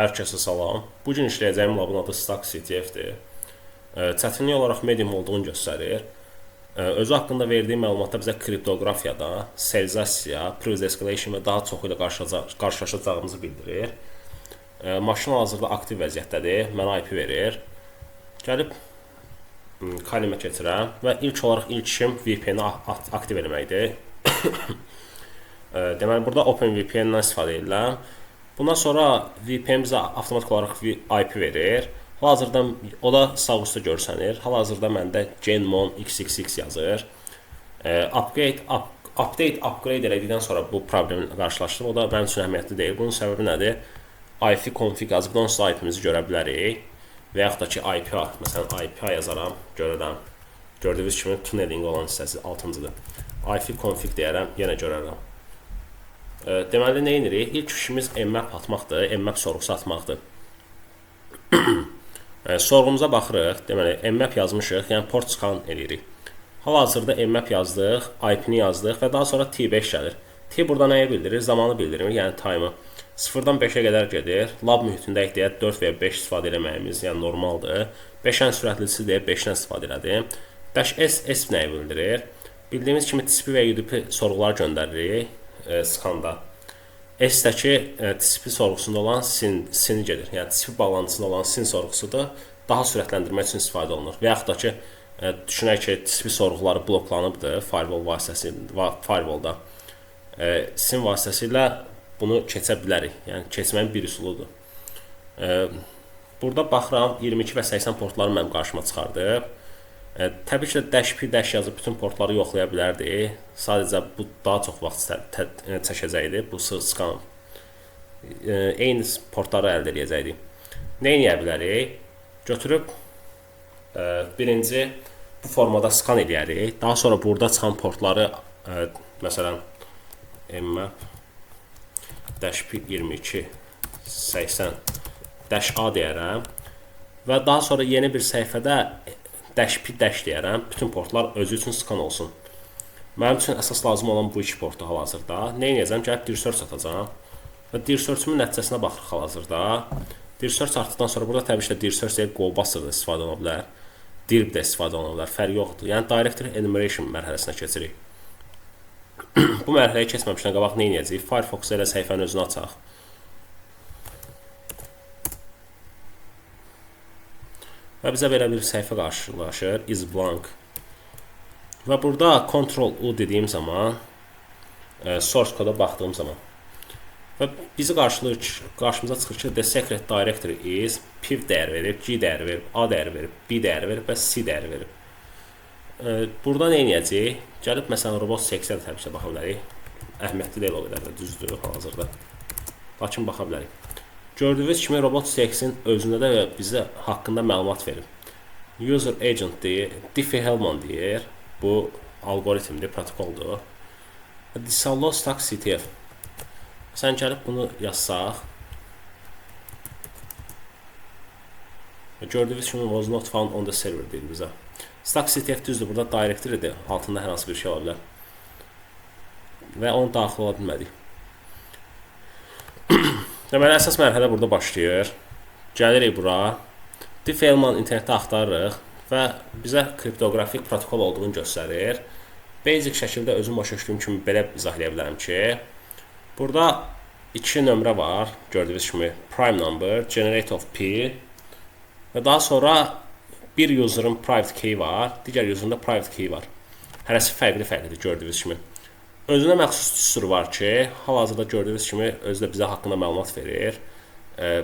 Hər kəsə salam. Bu gün işləyəcəyim labın adı StackCTF-dir. Çətinlik olaraq medium olduğunu göstərir. Özü haqqında verdiyi məlumatlar bizə kriptografiyada, serializasiya, privilege escalation və daha çoxu ilə qarşılaşacağımızı bildirir. Maşın hazırda aktiv vəziyyətdədir, mənə IP verir. Gəlib kalimə keçirəm və ilk olaraq ilk işim VPN-i aktiv etməkdir. Deməli, burada OpenVPN-dən istifadə edirəm. Bundan sonra VPN bizə avtomatik olaraq IP verir. Hal-hazırda o da sağ üstə görsənir. Hal-hazırda məndə Genmon XXX yazır. Upgrade elədikdən sonra bu problemlə qarşılaşdım. O da mənim üçün əhəmiyyətli deyil. Bunun səbəbi nədir? IP config yazıb, onsuz IP-mizi görə bilərik. Və yaxud da ki, IP, məsələn, IP yazaram, görürəm. Gördüyünüz kimi tunneling olan hissəsi 6-cıdır. IP config deyərəm, yenə görərəm. Deməli, nə edirik? İlk işimiz mmap atmaqdır, mmap sorğusu atmaqdır. Sorğumuza baxırıq, deməli, mmap yazmışıq, yəni port scan edirik. Hal-hazırda mmap yazdıq, IP-ni yazdıq və daha sonra T5 gəlir. T burada nəyə bildirir? Zamanı bildirir, yəni time'ı. 0-dan 5-ə qədər gedir. Lab mühitindəyik deyə 4 və ya 5 istifadə eləməyimiz, yəni normaldır. 5-ən sürətlisi deyə 5-dən istifadə elədim. -S nəyə bildirir? Bildiyimiz kimi TCP və UDP sorğuları göndəririk skanda. S-dəki TCP sorğusunda olan SYN gedir. Yəni TCP bağlantısında olan SYN sorğusudur. Daha sürətləndirmək üçün istifadə olunur. Və yaxud da ki, düşünək ki, TCP sorğuları bloklanıbdır firewallda. SYN vasitəsilə bunu keçə bilərik. Yəni keçməyin bir üsuludur. Burada baxıram 22 və 80 portları mənim qarşıma çıxardı. Təbii ki, -p yazıb bütün portları yoxlaya bilərdik. Sadəcə bu daha çox vaxt çəkəcəkdir. Bu scan eyni portları əldə edəcəkdik. Nə edə bilərik? Götürüb birinci bu formada scan edərik. Daha sonra burada çıxan portları məsələn mmap -p22 80 -a deyərəm və daha sonra yeni bir səhifədə -p deyərəm. Bütün portlar özü üçün scan olsun. Mənim üçün əsas lazım olan bu iki portdur hal-hazırda. Nə edəcəm? Gəlib dir search atacağam. Və dir search-ümün nəticəsinə baxırıq hal-hazırda. Dir search artdıqdan sonra burada təbii ki, dir search deyil, GoBuster da istifadə oluna bilər. Dirb də istifadə oluna bilər. Fərqi yoxdur. Yəni directory enumeration mərhələsinə keçirik. Bu mərhələyə keçməmişdən qabaq nə edəcəyik? Firefox ilə səhifənin özünü açaq. Və bizə belə bir səhifə qarşılaşır, is blank. Və burada Ctrl-U dediyim zaman, source koda baxdığım zaman və bizi qarşımıza çıxır ki, the secret directory is piv dəyər verib, G dəyər verib, A dəyər verib, B dəyər verib və C dəyər verib. Burada nə edəcəyik? Gəlib, məsələn, robot 80 təbii ki, baxa bilərik. Əhəmiyyətli deyil o qədər də, düzdür hal-hazırda. Lakin baxa bilərik. Gördüyünüz kimi robot 80 özündə də bizə haqqında məlumat verir. User agent deyir, Diffie-Hellman deyir. Bu algoritmdir, protokoldur. Disallow StackCTF. Sən gəlib bunu yazsaq. Gördüyünüz kimi was not found on the server deyir bizə. StackCTF düzdür, burada directory'dir. Altında hər hansı bir şey ola bilər. Və onu daxil ola bilmədik. Deməli, əsas mərhələ burada başlayır. Gəlirik bura. Diffie-Hellman internetdə axtarırıq və bizə kriptografik protokol olduğunu göstərir. Basic şəkildə özüm başa düşdüyüm kimi belə izah edə bilərəm ki, burada iki nömrə var. Gördüyünüz kimi prime number, generate of P və daha sonra bir user'ın private key var, digər user'ın da private key var. Hərəsi fərqli-fərqlidir gördüyünüz kimi. Özünə məxsus düstur var ki, hal-hazırda gördüyünüz kimi özü də bizə haqqında məlumat verir.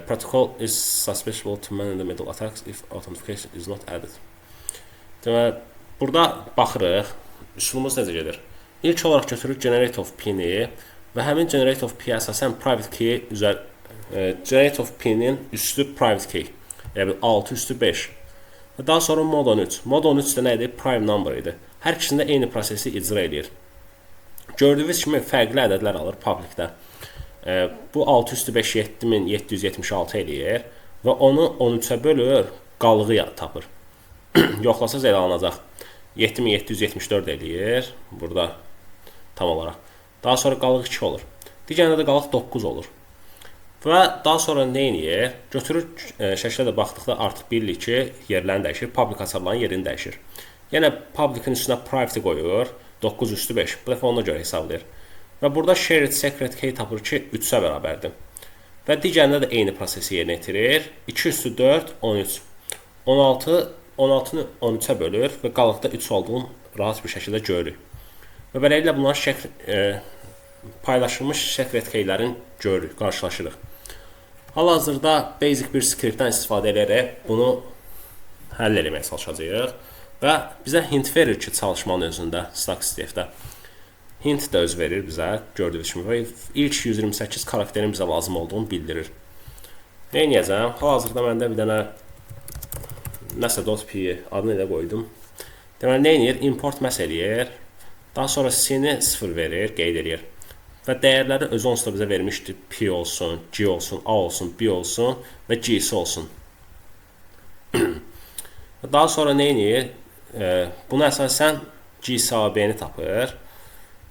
Protocol is susceptible to man-in-the-middle attacks if authentication is not added. Deməli, burada baxırıq, üsulumuz necə gedir? İlk olaraq götürürük generate of P-ni və həmin generate of P-yə əsasən private key generate of P-nin üstü private key. Yəni 6 üstü 5. Və daha sonra mod 13. Mod 13 də nə idi? Prime number idi. Hər ikisində eyni prosesi icra edir. Gördüyünüz kimi fərqli ədədlər alır publicdə. Bu 6 üstü 5 7776 eləyir və onu 13-ə bölür, qalığı tapır. Yoxlasaz elə alınacaq. 7774 eləyir burada tam olaraq. Daha sonra qalıq 2 olur. Digərində də qalıq 9 olur. Və daha sonra nə edir? Götürür şəklə də baxdıqda artıq bilirik ki, yerlərini dəyişir, public açarların yerini dəyişir. Yəni publicin üstünə private qoyur, 9/5. Bu dəfə ona görə hesablayır. Və burada shared secret key tapır ki, 3-ə bərabərdir. Və digərində də eyni prosesi yerinə yetirir. 2/4 13. 16-nı 13-ə bölür və qalıqda 3 olduğunu rahat bir şəkildə görürük. Və beləliklə bunların paylaşılmış secret keylərin görürük, qarşılaşırıq. Hal-hazırda basic bir skriptdən istifadə edərək bunu həll etməyə çalışacağıq. Və bizə hint verir ki, çalışmanın özündə, StackCTF-də. Hint də öz verir bizə, gördüyünüz kimi. Və ilk 128 karakterin bizə lazım olduğunu bildirir. Nə edəcəm? Hal-hazırda məndə bir dənə nəsə.py adını elə qoydum. Deməli, nə edir? Import məhz eləyir. Daha sonra C-ni 0 verir, qeyd edir. Və dəyərləri özü onsuz da bizə vermişdir. P olsun, G olsun, A olsun, B olsun və G'si olsun. Daha sonra nə edir? Buna əsasən G'si A, B-ni tapır.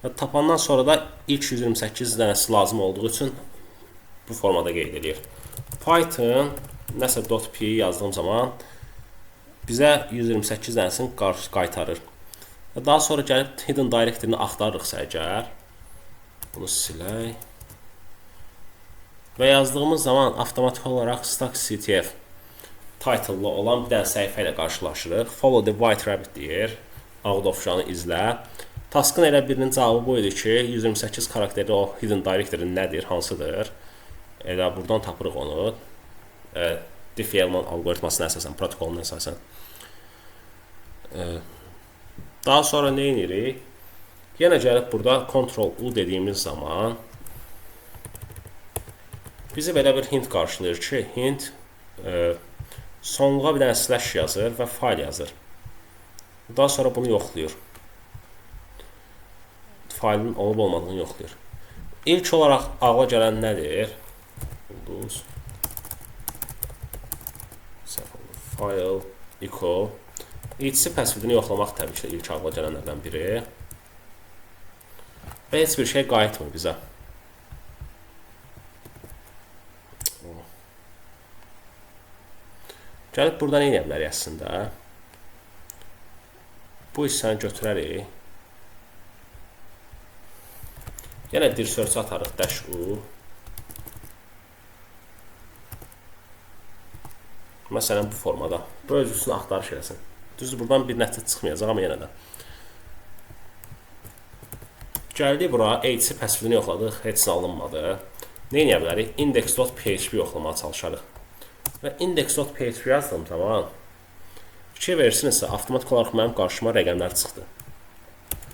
Və tapandan sonra da ilk 128 dənəsi lazım olduğu üçün bu formada qeyd edir. Python nəsə.py yazdığım zaman bizə 128 dənəsini qaytarır. Və daha sonra gəlib hidden directory-ni axtarırıqsa əgər, bunu silək. Və yazdığımız zaman avtomatik olaraq StackCTF title-lı olan bir dənə səhifə ilə qarşılaşırıq. Follow the white rabbit deyir. Ağ dovşanı izlə. Taskın elə birinin cavabı bu idi ki, 128 karakterli o hidden directory nədir, hansıdır? Elə buradan tapırıq onu. Diffie-Hellman algoritmasına əsasən, protokoluna əsasən. Daha sonra nə edirik? Yenə gəlib burada Ctrl-U dediyimiz zaman bizi belə bir hint qarşılayır ki, hint sonluğa bir dənə slash yazır və fayl yazır. Daha sonra bunu yoxlayır. Faylın olub olmadığını yoxlayır. İlk olaraq ağla gələn nədir? File echo etc password'ini yoxlamaq təbii ki, ilk ağla gələnlərdən biri. Və heç bir şey qayıtmır bizə. Gəlib burada nə edə bilərik əslində? Bu hissəni götürərik. Yenə dir search atarıq, -u. Məsələn, bu formada. Bu öz üstünü axtarış eləsin. Düzdür, buradan bir nəticə çıxmayacaq, amma yenə də. Gəldik bura, HC password'ini yoxladıq, heç nə alınmadı. Nə edə bilərik? Index.php yoxlamaya çalışarıq. Və index.php yazdım zaman fikir versinizsə, avtomatik olaraq mənim qarşıma rəqəmlər çıxdı.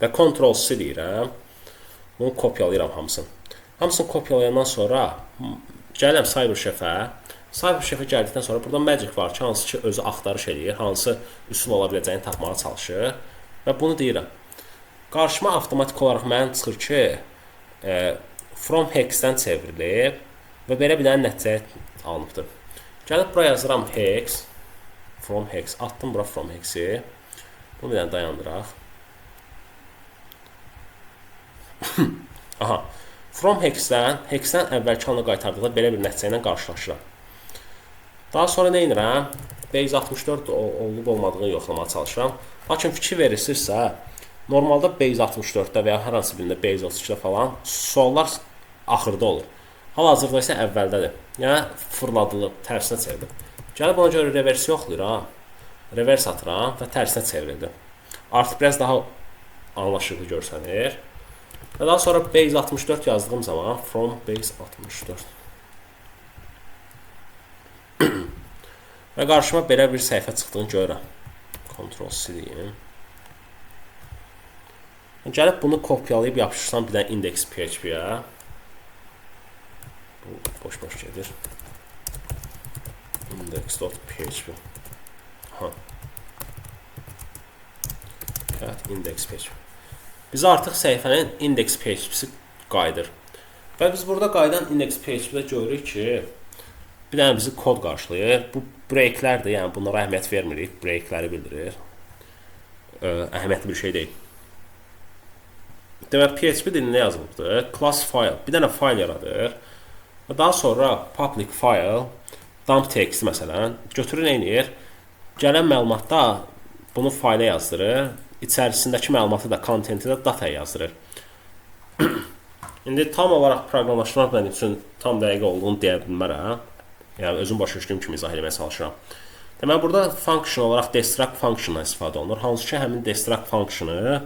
Və Ctrl-C deyirəm. Bunu kopyalayıram hamısını. Hamısını kopyalayandan sonra gələm CyberChef-ə. CyberChef-ə gəldikdən sonra burada magic var ki, hansı ki özü axtarış edir, hansı üsul ola biləcəyini tapmağa çalışır. Və bunu deyirəm. Qarşıma avtomatik olaraq mənim çıxır ki, from hex-dən çevrilib və belə bir dənə nəticə alınıbdır. Gəlib bura yazıram hex, from hex, atdım bura from hex-i. Bunu bir dənə dayandıraq. Aha, from hex-dən əvvəlki halına qaytardıqda belə bir nəticə ilə qarşılaşıram. Daha sonra nə edirəm? Base 64 olub olmadığını yoxlamaya çalışıram. Lakin fikir verirsinizsə, normalda Base 64-də və ya hər hansı birində Base 32-də falan suallar axırda olur. Hal-hazırda isə əvvəldədir. Yəni fırladılıb, tərsinə çevrilib. Gəlib ona görə reverse yoxlayıram. Reverse atıram və tərsinə çevrildi. Artıq biraz daha anlaşılır görsənir. Və daha sonra Base 64 yazdığım zaman from Base 64 və qarşıma belə bir səhifə çıxdığını görürəm. Ctrl-C deyim. Gəlib bunu kopyalayıb yapışırsam bir dənə index.php-yə. Bu boş-boş gedir. Index.php. Index.php. Bizə artıq səhifənin index.php-si qayıdır. Və biz burada qayıdan index.php-də görürük ki, bir dənə bizi kod qarşılayır. Bu breaklərdir, yəni bunlara əhəmiyyət vermirik. Breakləri bildirir. Əhəmiyyətli bir şey deyil. Demək, PHP dilində yazılıbdır. Class file. Bir dənə fayl yaradır. Və daha sonra public file dump text məsələn götürür nə edir? Gələn məlumatda bunu fayla yazdırır. İçərisindəki məlumatı da, kontenti də dataya yazdırır. İndi tam olaraq proqramlaşdırmaq mənim üçün tam dəqiq olduğunu deyə bilmərəm. Yəni özüm başa düşdüyüm kimi izah etməyə çalışıram. Deməli burada function olaraq destruct function-dan istifadə olunur. Hansı ki həmin destruct functionu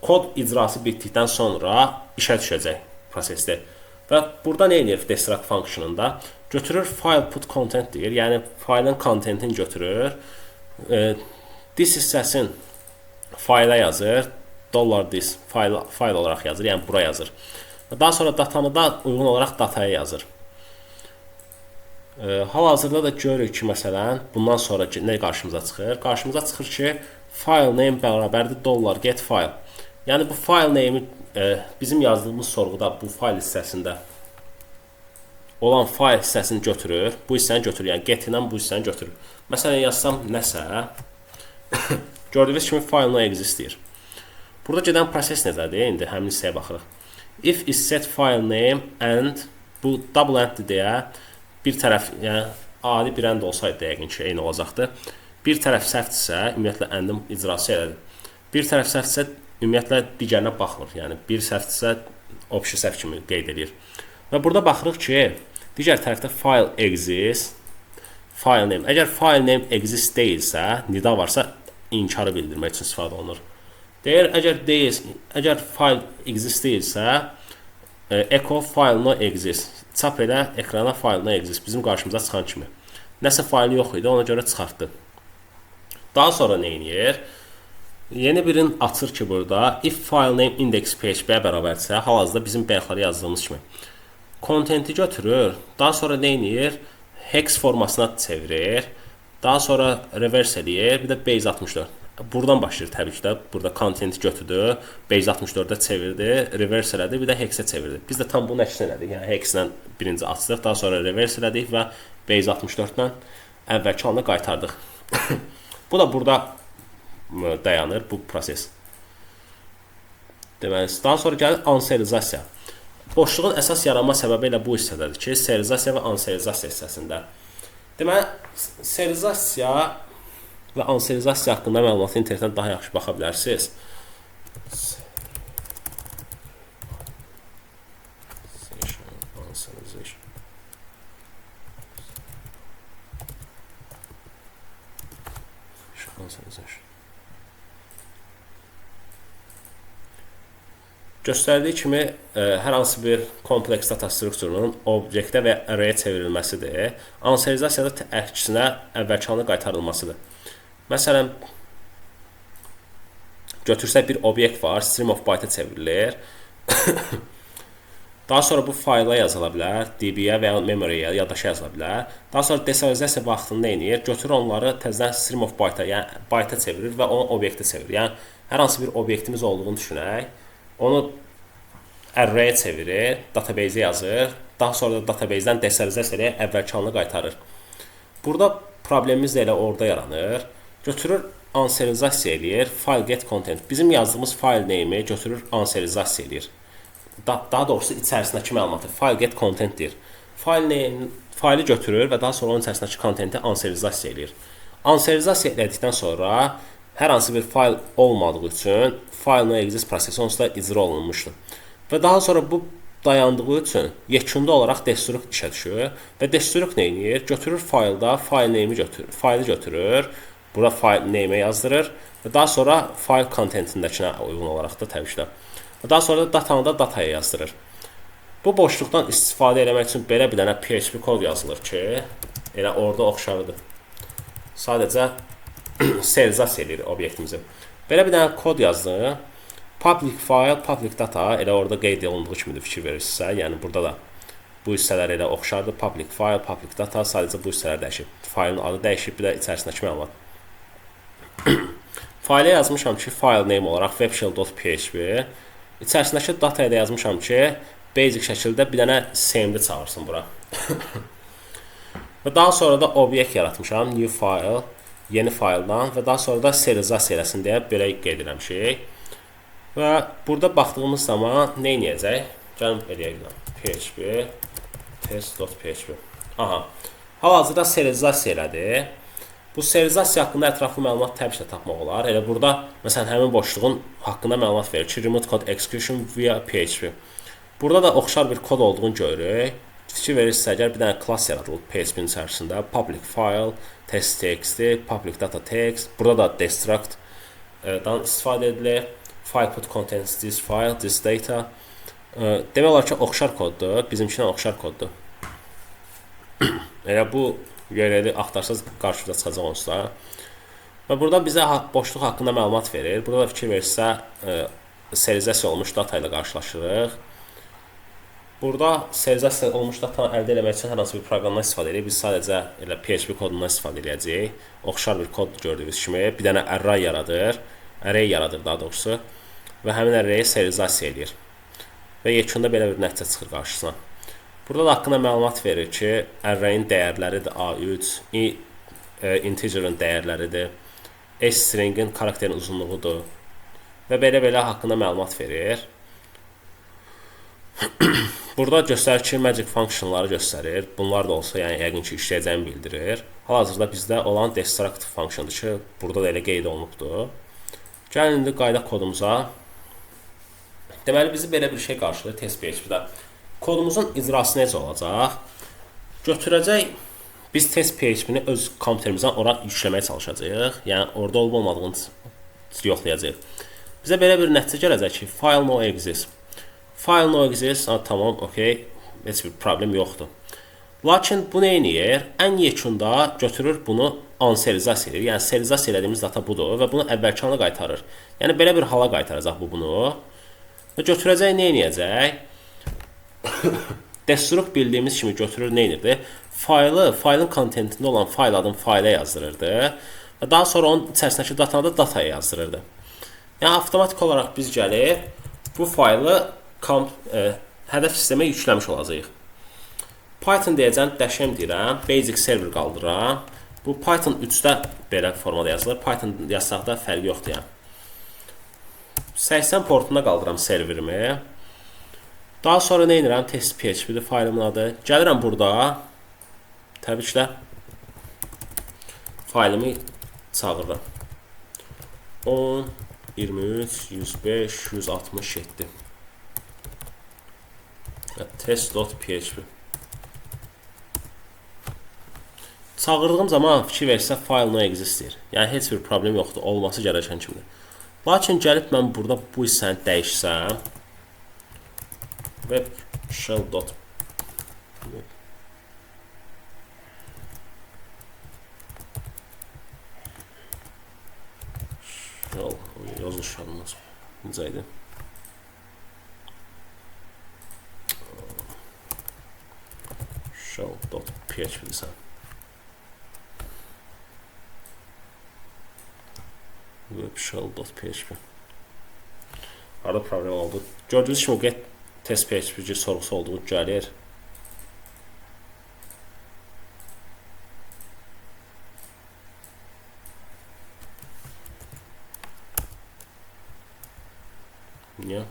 kod icrası bitdikdən sonra işə düşəcək prosesdə. Və burada nə edir destruct functionunda? Götürür file put content deyir. Yəni faylın kontentini götürür. This hissəsin fayla yazır. $this fayl olaraq yazır. Yəni bura yazır. Daha sonra datanı da uyğun olaraq dataya yazır. Hal-hazırda da görürük ki, məsələn, bundan sonra nə qarşımıza çıxır? Qarşımıza çıxır ki, file name bərabərdir $get file. Yəni bu file name'i bizim yazdığımız sorğuda bu fayl hissəsində olan fayl hissəsini götürür. Bu hissəni götürür. Yəni get ilə bu hissəni götürür. Məsələn, yazsam nəsə gördüyünüz kimi file no exist deyir. Burada gedən proses necədir? İndi həmin hissəyə baxırıq. If is set file name and bu double end deyə bir tərəf, yəni adi bir end olsaydı yəqin ki, eyni olacaqdı. Bir tərəf səhvdirsə, ümumiyyətlə endin icrası elədir. Bir tərəf səhvdirsə, ümumiyyətlə digərinə baxmır. Yəni bir səhvdirsə, option səhv kimi qeyd edir. Və burada baxırıq ki, digər tərəfdə file exist, file name. Əgər file name exist deyilsə, nida varsa inkarı bildirmək üçün istifadə olunur. Deyir, əgər file exist deyilsə, echo file no exist. Çap elə ekrana file no exist. Bizim qarşımıza çıxan kimi. Nəsə faylı yox idi, ona görə çıxartdı. Daha sonra nə edir? Yeni birini açır ki, burada if file name index php-yə bərabərdirsə, hal-hazırda bizim bayaqları yazdığımız kimi. Kontenti götürür, daha sonra nə edir? Hex formasına çevirir, daha sonra reverse edir, bir də base 64. Buradan başlayır təbii ki də. Burada kontenti götürdü, base 64-də çevirdi, reverse elədi, bir də hexə çevirdi. Biz də tam bunun əksini elədik. Yəni hexlə birinci açdıq, daha sonra reverse elədik və base 64-lə əvvəlki halına qaytardıq. Bu da burada dayanır bu proses. Deməli, daha sonra gəlir anserializasiya. Boşluğun əsas yaranma səbəbi elə bu hissədədir ki, serializasiya və anserializasiya hissəsində. Deməli, serializasiya və anserializasiya haqqında məlumatı internetdən daha yaxşı baxa bilərsiniz. Göstərdiyi kimi hər hansı bir kompleks data strukturunun obyektə və arraya çevrilməsidir. Anserializasiyada əksinə əvvəlki halına qaytarılmasıdır. Məsələn, götürsək bir obyekt var, stream of byte-a çevrilir. Daha sonra bu fayla yazıla bilər, DB-yə və ya memory-yə, yaddaşa yazıla bilər. Daha sonra deserializasiya vaxtında nə edir? Götürür onları təzədən stream of byte-a, yəni byte-a çevirir və onu obyektə çevirir. Yəni hər hansı bir obyektimiz olduğunu düşünək. Onu array-ə çevirir, database-ə yazır, daha sonra da database-dən deserializasiya ilə əvvəlki halına qaytarır. Burada problemimiz də elə orada yaranır. Götürür, anserializasiya eləyir, file get content. Bizim yazdığımız file name-i götürür, anserializasiya eləyir. Daha doğrusu içərisindəki məlumatı file get content deyir. Faylı götürür və daha sonra onun içərisindəki kontenti anserializasiya eləyir. Anserializasiya elədikdən sonra hər hansı bir fayl olmadığı üçün file no exist prosesi onsuz da icra olunmuşdur. Və daha sonra bu dayandığı üçün yekunda olaraq destruct işə düşür və destruct nə edir? Götürür faylda file name-i götürür, faylı götürür, bura file name-ə yazdırır və daha sonra file kontentindəkinə uyğun olaraq da təbii ki də. Daha sonra da datanı da dataya yazdırır. Bu boşluqdan istifadə etmək üçün belə bir dənə PHP kod yazılır ki, elə orada oxşarıdır. Sadəcə serializasiya edir obyektimizi. Belə bir dənə kod yazdı. Public file, public data elə orada qeyd olunduğu kimidir, fikir verirsinizsə. Yəni burada da bu hissələr elə oxşardır. Public file, public data, sadəcə bu hissələr dəyişib. Faylın adı dəyişib, bir də içərisindəki məlumat. Faylə yazmışam ki, file name olaraq webshell.php. İçərisindəki dataya da yazmışam ki, basic şəkildə bir dənə CMD çağırsın bura. Və daha sonra da obyekt yaratmışam, new file, yeni fayldan və daha sonra da serializasiya eləsin deyə belə qeyd eləmişik. Və burada baxdığımız zaman nə edəcək? Gəlin eləyək. PHP test.php. Aha. Hal-hazırda serializasiya elədi. Bu serializasiya haqqında ətraflı məlumat təbii ki, tapmaq olar. Elə burada, məsələn, həmin boşluğun haqqında məlumat verir ki, remote code execution via PHP. Burada da oxşar bir kod olduğunu görürük. Fikir verirsə, əgər bir dənə klass yaradılıb PHP-nin içərisində, public file, test.txt, public data text, burada da destruct-dan istifadə edilir. File put contents this file, this data. Demək olar ki, oxşar koddur, bizimkindən oxşar koddur. Elə bu URL-i axtarsaz qarşınıza çıxacaq onsuz. Və burada bizə boşluq haqqında məlumat verir. Burada da fikir verirsə, serializasiya olmuş data ilə qarşılaşırıq. Burada serializasiya olmuş data əldə etmək üçün hər hansı bir proqramdan istifadə edirik. Biz sadəcə elə PHP kodundan istifadə edəcəyik. Oxşar bir kod gördüyünüz kimi bir dənə array yaradır. Array yaradır daha doğrusu. Və həmin array-i serializasiya edir. Və yekunda belə bir nəticə çıxır qarşısına. Burada da haqqında məlumat verir ki, array-in dəyərləridir A3, integer-in dəyərləridir, string-in karakterin uzunluğudur və belə haqqında məlumat verir. Burada göstərir ki, magic functionları göstərir. Bunlar da olsa, yəni yəqin ki, işləyəcəyini bildirir. Hal-hazırda bizdə olan destruct functiondur ki, burada da elə qeyd olunubdur. Gəlin indi qayıdaq kodumuza. Deməli, bizi belə bir şey qarşılayır test.php-də. Kodumuzun icrası necə olacaq? Götürəcək, biz test.php-ni öz kompüterimizdən ora yükləməyə çalışacağıq. Yəni, orada olub-olmadığını yoxlayacağıq. Bizə belə bir nəticə gələcək ki, file no exist. File no exist, tamam, okey, heç bir problem yoxdur. Lakin bu nə edir? Ən yekunda götürür bunu unserializasiya edir. Yəni, serializasiya elədiyimiz data budur və bunu əvvəlki hala qaytarır. Yəni, belə bir hala qaytaracaq bu bunu. Və götürəcək, nə edəcək? Destruct bildiyimiz kimi götürür, nə edirdi? Faylın kontentində olan fayl adını faylə yazdırırdı. Və daha sonra onun içərisindəki datanı da dataya yazdırırdı. Yəni, avtomatik olaraq biz gəlir, bu faylı hədəf sistemə yükləmiş olacaq. Python deyəcəm, dəşəm deyirəm, basic server qaldıram. Bu Python 3-də belə formada yazılır. Python yazsaqda fərqi yoxdur yəni. 80 portuna qaldıram serverimi. Daha sonra nə edirəm? Test.php-dir faylimin adı. Gəlirəm burada. Təbii ki də faylimi çağırıram. 10, 23, 105, 167. Test.php. Çağırdığım zaman fikir versə file no existir. Yəni heç bir problem yoxdur. Olması gərəkən kimidir. Lakin gəlib mən burada bu hissəni dəyişsəm web shell yazılış yalnız necə idi? Shell.php desəm. Web shell.php. Arada problem oldu. Gördüyünüz kimi get test.php sorğusu olduğu gəlir. Niyə?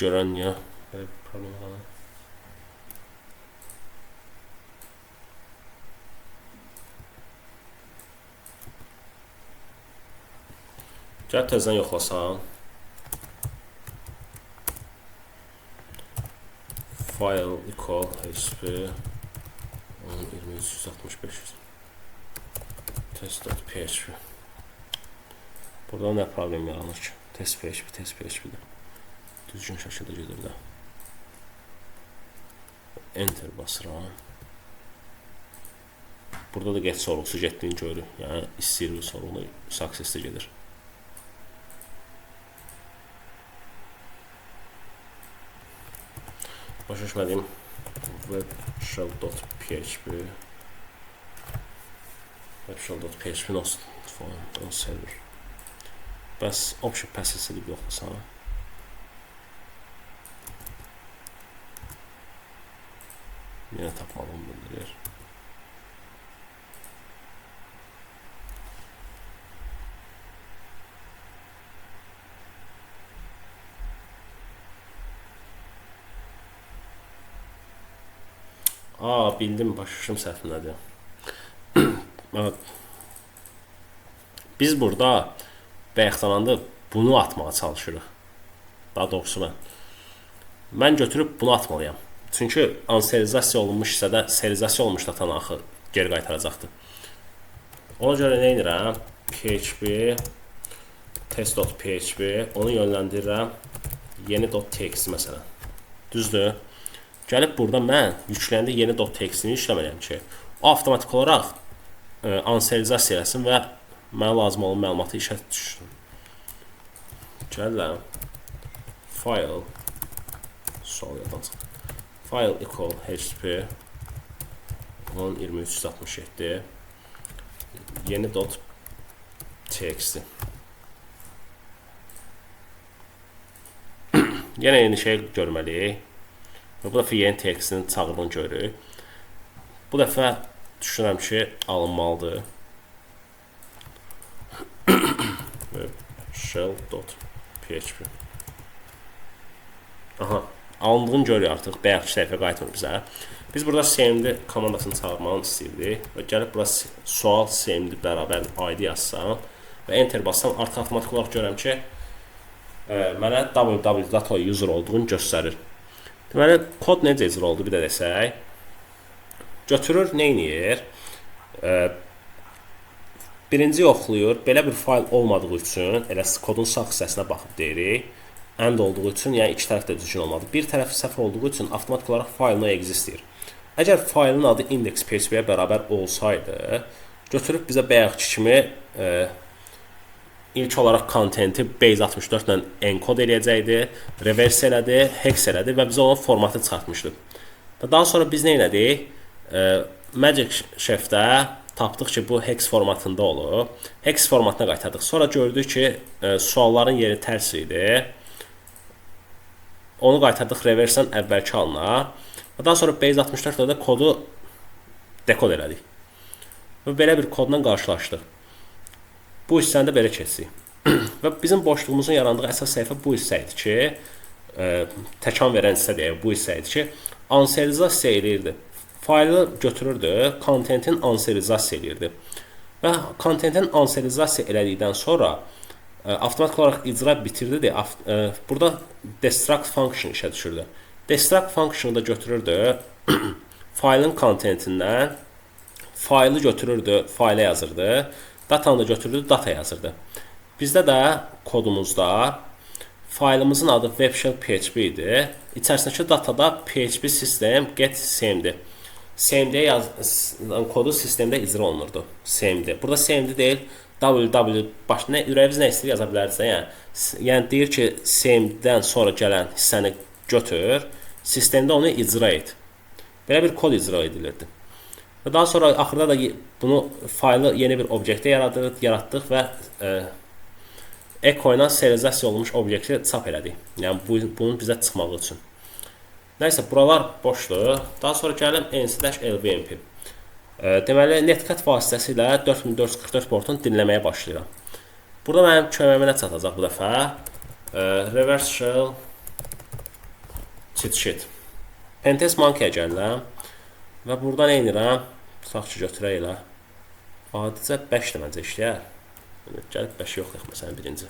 Görən ya. Belə bir problem var. Gəl təzədən yoxlasam. File equal hp 2365 test.php. Burada nə problem yaranır ki? Test.php-dir. Düzgün şəkildə gedir də. Enter basıram. Burada da get sorğusu getdiyini görürük. Yəni istəyir sorğunu success'də gedir. Başa düşmədiyim web shell.php no server. Bəs option passage edib yoxlasam. Yenə tapmalım bildirir. Bildim, başlayışım səhv nədir. Biz burada bayaqdananda bunu atmağa çalışırıq. Daha doğrusu mən götürüb bunu atmalıyam. Çünki anserializasiya olunmuş hissədə serializasiya olmuş datan axı geri qaytaracaqdır. Ona görə nə edirəm? PHP test.php onu yönləndirirəm yeni .txt məsələn. Düzdür? Gəlib burada mən yükləndə yeni .txt-ni yükləməliyəm ki, o avtomatik olaraq anserializasiya eləsin və mənə lazım olan məlumatı işə düşsün. Gəlirəm. File sual yadan file equal hp 2367 yeni .txt yenə yeni şey görməliyik. Bu dəfə yeni textin çağırdığını görürük. Bu dəfə düşünürəm ki, alınmalıdır. Shell.php alındığını görürük artıq. Bayaqki səhifə qayıtmır bizə. Biz burada cmd komandasını çağırmağını istəyirdik. Və gəlib burası sual cmd bərabər id yazsam və enter bassam artıq avtomatik olaraq görürəm ki, mənə www.user olduğunu göstərir. Deməli, kod necə icra oldu bir də desək. Götürür, nə edir? Birinci yoxlayır. Belə bir fayl olmadığı üçün elə kodun sağ hissəsinə baxıb deyirik. End olduğu üçün, yəni iki tərəf də düzgün olmadı. Bir tərəf səhv olduğu üçün avtomatik olaraq faylını exist deyir. Əgər faylın adı index.php-yə bərabər olsaydı, götürüb bizə bayaqki kimi ilk olaraq kontenti base64 ilə enkod eləyəcəkdi, reverse elədi, hex elədi və bizə onun formatı çıxartmışdı. Daha sonra biz nə elədik? Magic Chef-də tapdıq ki, bu hex formatında olub. Hex formatına qaytardıq. Sonra gördük ki, sualların yeri tərs idi. Onu qaytardıq reverse-dən əvvəlki halına. Daha sonra base64-də kodu dekod elədik. Və belə bir kodla qarşılaşdıq. Bu hissəni də belə keçdik. Və bizim boşluğumuzun yarandığı əsas səhifə bu hissə idi ki, təkan verən hissə deyək, bu hissə idi ki, anserializasiya eləyirdi. Faylı götürürdü, kontentin anserializasiya eləyirdi. Və kontentin anserializasiya elədikdən sonra avtomatik olaraq icra bitirdi deyə, burada destruct function işə düşürdü. Destruct functionu da götürürdü, faylın kontentindən faylı götürürdü, faylə yazırdı. Datanı da götürürdü, data yazırdı. Bizdə də kodumuzda faylımızın adı webshell.php idi. İçərisindəki datada php system get cmd. Cmd kodu sistemdə icra olunurdu. Cmd. Burada cmd deyil, www başına ürəyiniz nə istəyir yaza bilərsiniz. Yəni deyir ki, cmd-dən sonra gələn hissəni götür, sistemdə onu icra et. Belə bir kod icra edilirdi. Və daha sonra axırda da bunu faylı yeni bir obyektə yaratdıq və echo ilə serializasiya olunmuş obyekti çap elədik. Yəni bunun bizə çıxmağı üçün. Nəysə, buralar boşdur. Daha sonra gəlim nc-lvmp. Deməli, netcat vasitəsilə 4444 portunu dinləməyə başlayıram. Burada mənim köməyimə nə çatacaq bu dəfə? Reverse shell cheat sheet. Pentest monkey-yə gəlirəm. Və burada nə edirəm? Tutaq ki, götürək elə. Adicə 5 də məncə işləyər. Gəlib 5 yoxlayaq məsələn birinci.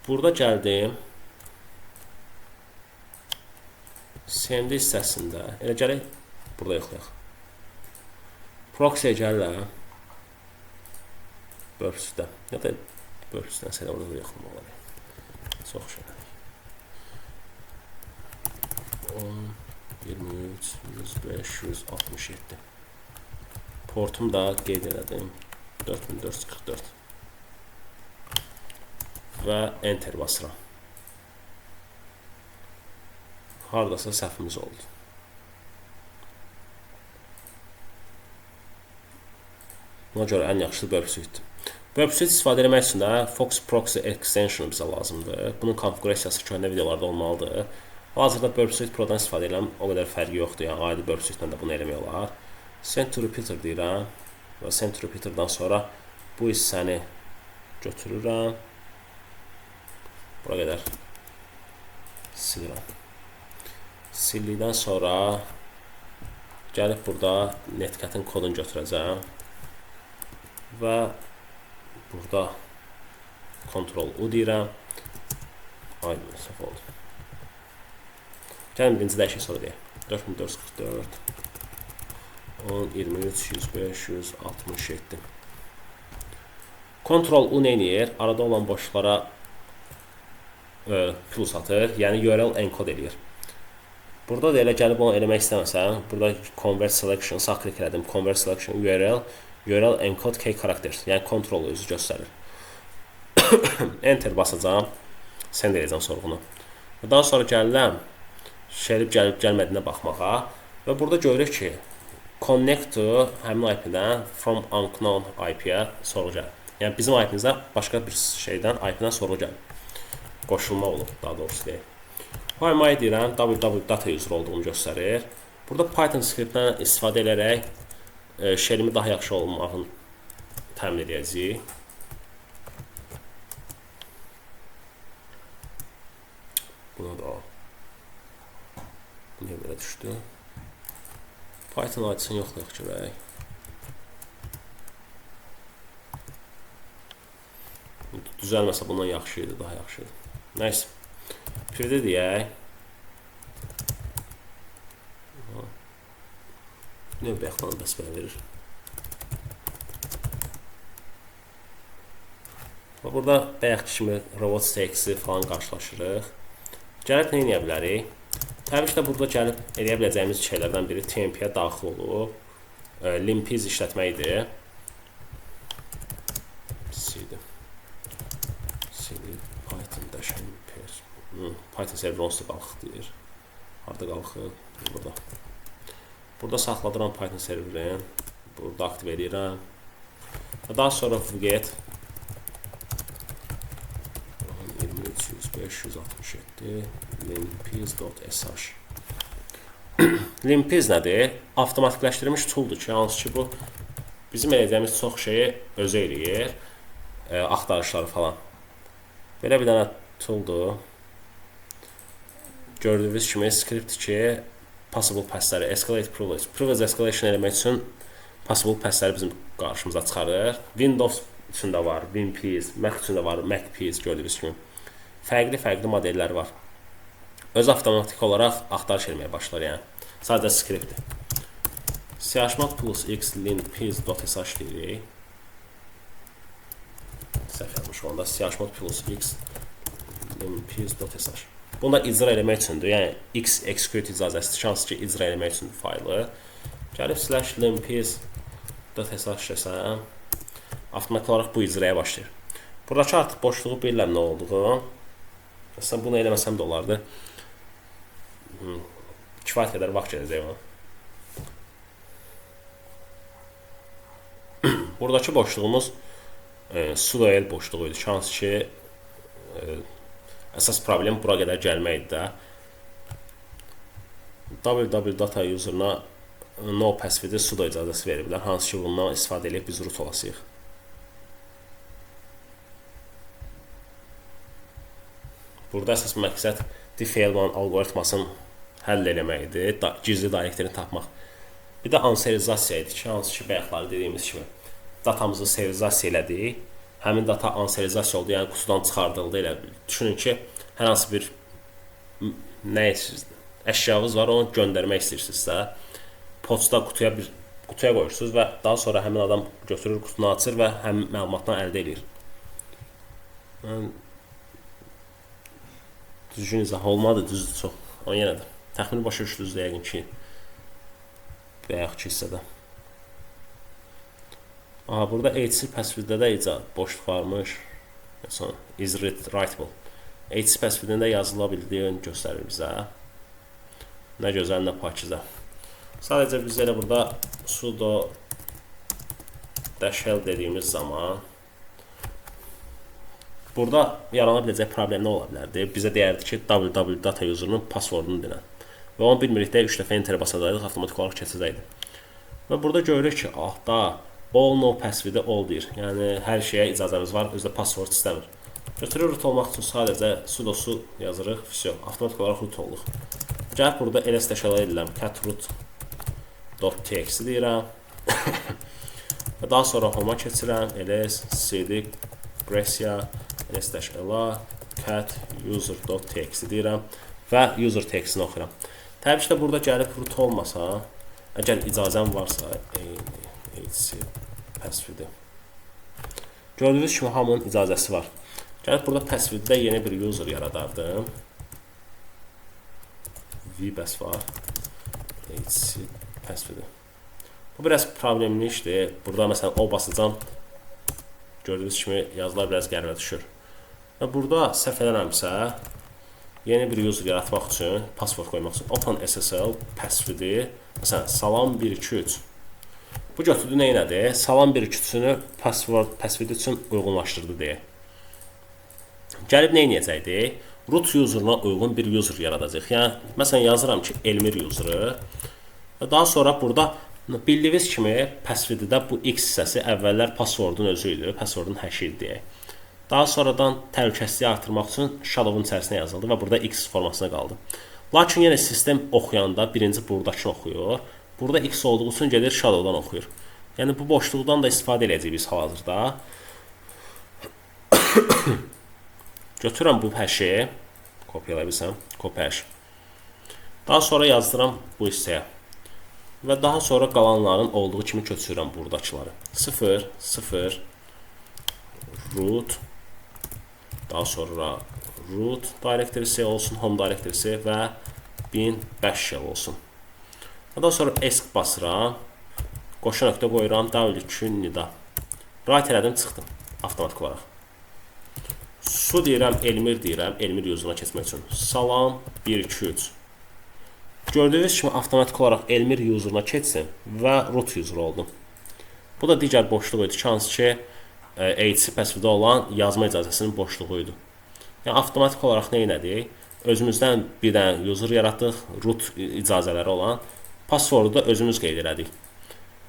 Burada gəldim. CMD hissəsində. Elə gələk burada yoxlayaq. Proxy-yə gəlirəm. Burp-üstdə. Ya da burp-üstdən sənə orada yoxlamaq olar. Çox şey. 10 23 105 167. Portum da qeyd elədim. 4444. Və enter basıram. Hardasa səhvimiz oldu. Buna görə ən yaxşısı burp suite. Burp suite istifadə etmək üçün də Fox Proxy extension bizə lazımdır. Bunun konfigurasiyası köhnə videolarda olmalıdır. Hazırda Burp Suite Pro-dan istifadə edirəm. O qədər fərqi yoxdur. Yəni adi Burp Suite-dən də bunu eləmək olar. Send to repeater deyirəm. Və send to repeater-dan sonra bu hissəni götürürəm. Bura qədər silirəm. Sildikdən sonra gəlib burada Netcat-in kodunu götürəcəm. Və burada Ctrl-U deyirəm. Ay, səhv oldu. Gəlin birinci dəyişək sonra deyək. 4444 10 23 105 167. Ctrl-U nə edir? Arada olan boşluqlara plus atır. Yəni URL encode edir. Burada da elə gəlib onu eləmək istəməsəm, burada Convert Selection sağ klik elədim. Convert Selection URL encode key characters. Yəni Ctrl-U özü göstərir. Enter basacağım. Send edəcəm sorğunu. Daha sonra gəlirəm gəlib gəlmədiyinə baxmağa və burada görürük ki connect to həmin IP-dən from unknown IP-yə sorğu gəlir. Yəni bizim IP-imizdə başqa bir şeydən IP-dən sorğu gəlir. Qoşulma olub, daha doğrusu deyil. Why deyirəm, www data user olduğunu göstərir. Burada Python skriptdən istifadə edərək şelimi daha yaxşı olmağını təmin edəcəyik. Buna da niyə belə düşdü? Python açısını yoxlayaq görək. Düzəlməsə bundan yaxşı idi, daha yaxşı idi. Nəysə. Privdə deyək. Növbə yaxlanı bəs belə verir. Burada bayaqki kimi robot CX-i falan qarşılaşırıq. Gəlib nə edə bilərik? Təbii ki də burada gəlib eləyə biləcəyimiz şeylərdən biri TMP-yə daxil olub. Limpiz işlətməkdir. Python server onsuz da qalxıq deyir. Harada qalxıq? Burada. Burada saxladıram Python serverini. Burada aktiv edirəm. Daha sonra forget 23 105 167 limpiz.sh. Limpiz nədir? Avtomatikləşdirilmiş tooldur ki, hansı ki bu bizim eləyəcəyimiz çox şeyi özü eləyir. Axtarışları falan. Belə bir dənə tooldur. Gördüyünüz kimi script ki possible pass'ləri escalate privilege escalation eləmək üçün possible pass'ləri bizim qarşımıza çıxarır. Windows üçün də var, WinPiz, Mac üçün də var, MacPiz gördüyünüz kimi. Fərqli modelləri var. Öz avtomatik olaraq axtarış etməyə başlar yəni. Sadəcə scriptdir. Chmod plus x limpiz.sh deyirik. Səhv yazmışıq onda. Chmod plus x limpiz.sh. Bunu da icra eləmək üçündür. Yəni x execute icazəsi şansı ki icra eləmək üçündür faylı. Gəlib /limpiz.sh desəm, avtomatik olaraq bu icraya başlayır. Buradakı artıq boşluğu bilirəm nə olduğu. Məsələn bunu eləməsəm də olardı. Kifayət qədər vaxt gələcək ona. Buradakı boşluğumuz sudo el boşluğu idi. Şansı ki əsas problem bura qədər gəlməkdir də. www data user'ına no password sudo icazəsi veriblər. Hansı ki bundan istifadə edib biz root olasıyıq. Burada əsas məqsəd Diffie-Hellman algoritmasını həll eləməkdir, gizli direktorini tapmaq. Bir də anserializasiya idi ki, hansı ki bayaqları dediyimiz kimi datamızı serializasiya elədik. Həmin data anserializasiya oldu, yəni qutudan çıxardıldı elə. Düşünün ki, hər hansı bir əşyavız var, onu göndərmək istəyirsinizsə, poçta qutuya qoyursunuz və daha sonra həmin adam götürür, qutunu açır və həmin məlumatdan əldə edir. Düzgün izah olmadı, düzdür çox. Amma yenə də təxmini başa düşdünüz yəqin ki, bayaqki hissədə. Burada HTTP password-də də boşluq varmış. Is writable. HTTP password-də yazıla bildiğini göstərir bizə. Nə gözəl, nə pakizə. Sadəcə biz elə burada sudo -l dediyimiz zaman burada yarana biləcək problem nə ola bilərdi? Bizə deyərdi ki, www data user'ın passwordunu denən. Və onu bilmirikdə 3 dəfə enter basadayıq, avtomatik olaraq keçəcəkdi. Və burada görürük ki, da all no password all deyir. Yəni hər şeyə icazəmiz var, özdə password istəmir. Götürür root olmaq üçün sadəcə sudosu yazırıq, vəsiyo, avtomatik olaraq root oluq. Gəlib burada ls təşələ ediləm, cat root.txt deyirəm. Və daha sonra home-a keçirəm, ls cd gracia ls-la cat user.txt deyirəm və user textini oxuyuram. Təbii ki, burada gəlib root olmasa, əgər icazəm varsa, password. Gördüyünüz kimi hamının icazəsi var. Gəlib burada passworddə yeni bir user yaradardım. vbəs var. Password. Bu biraz problemli işdir. Burada məsələn o basacam. Gördüyünüz kimi yazılar biraz qəribə düşür. Və burada səhv eləmirəmsə, yeni bir user yaratmaq üçün, password qoymaq üçün open SSL password-i, məsələn, salam123. Bu götürdü nə elədi? Salam123-ünü password üçün uyğunlaşdırdı deyə. Gəlib nə edəcəkdi? Root user'ına uyğun bir user yaradacaq. Yəni, məsələn, yazıram ki, Elmir user'ı. Və daha sonra burada bildiyiniz kimi password-də bu X hissəsi əvvəllər passwordun özü idi, passwordun həşi idi deyək. Daha sonradan təhlükəsizliyi artırmaq üçün shadow'un içərisinə yazıldı və burada X formasına qaldı. Lakin yenə sistem oxuyanda birinci buradakını oxuyur. Burada X olduğu üçün gedir shadow'dan oxuyur. Yəni bu boşluqdan da istifadə edəcəyik biz hal-hazırda. Götürürəm bu həşi, kopyalaya bilsəm, copy hash. Daha sonra yazdıram bu hissəyə. Və daha sonra qalanların olduğu kimi köçürürəm buradakıları. 0, 0, root, daha sonra root directory'si olsun, home directory'si və 1000 bash shell olsun. Daha sonra esc basıram, qoşa nöqtə qoyuram, w2 nida. Write elədim, çıxdım avtomatik olaraq. Su deyirəm, Elmir deyirəm, Elmir user'ına keçmək üçün. Salam 123. Gördüyünüz kimi avtomatik olaraq Elmir user'ına keçsin və root user oldum. Bu da digər boşluq idi ki, hansı ki HTTP password olan yazma icazəsinin boşluğu idi. Yəni avtomatik olaraq nə etdik? Özümüzdən bir dənə user yaratdıq, root icazələri olan. Passwordu da özümüz qeyd elədik.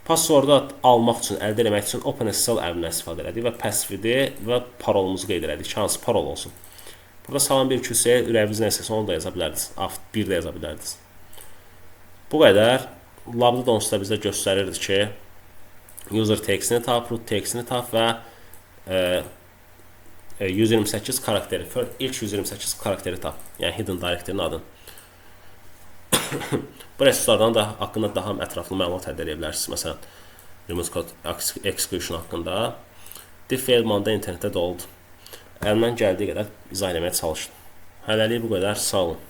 Passwordu almaq üçün, əldə etmək üçün OpenSSL əmrindən istifadə elədik və passwordu və parolumuzu qeyd elədik ki, hansı parol olsun. Burada salam 123-yə ürəyiniz nəsəsə onu da yaza bilərdiniz. Bir də yaza bilərdiniz. Bu qədər. Labda da onsuz da bizə göstərirdi ki, user textini tap, root textini tap və 128 karakteri, ilk 128 karakteri tap. Yəni hidden directory'nin adını. Bu resurslardan da haqqında daha ətraflı məlumat əldə edə bilərsiniz. Məsələn, remote code execution haqqında. Diff Feldman-da internetdə də oldu. Əlimdən gəldiyi qədər izah eləməyə çalışdım. Hələlik bu qədər. Sağ olun.